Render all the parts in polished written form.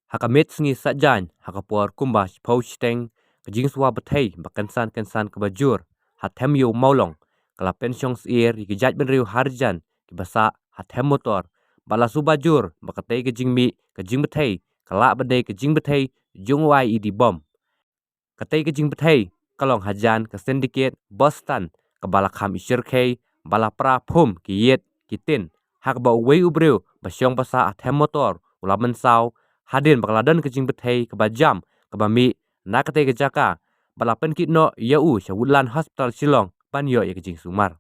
Hakamet sengi sajan, hakapor kumbas pausteng, kejing suwa betei, bakansan kebajur, hatem yu maulong, kala pensiong seir, yikijaj benriu harjan, kibasa hatem motor, bala subajur, bakatei kejing mi, kejing betei, kala badai kejing betei, jungwai idi bom. Katei kejing betei, kalong hajan, kesendikit, bostan, kebala kam isyirkei, bala pra pum, kiyet, kitin, hakba uwei ubreu, basyong basa hatem motor, ulaman saw, hadin bakaladan kejing betei kebajam kebami na katei kejaka balapen kitno yau syawulan hospital Shillong banyo ya kejing sumar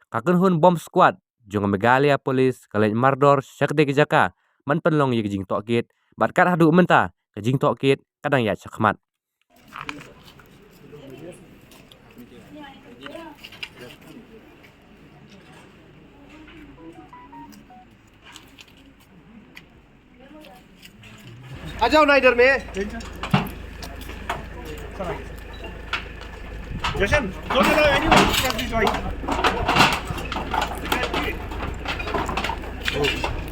kakun hun bom squad jong megalia polis kalen mardor syakte kejaka man penlong ya kejing tokit bat kat hadu menta kejing tokit kadang ya chakmat आ जाओ ना इधर में जशन don't allow anyone to touch this right. Oh,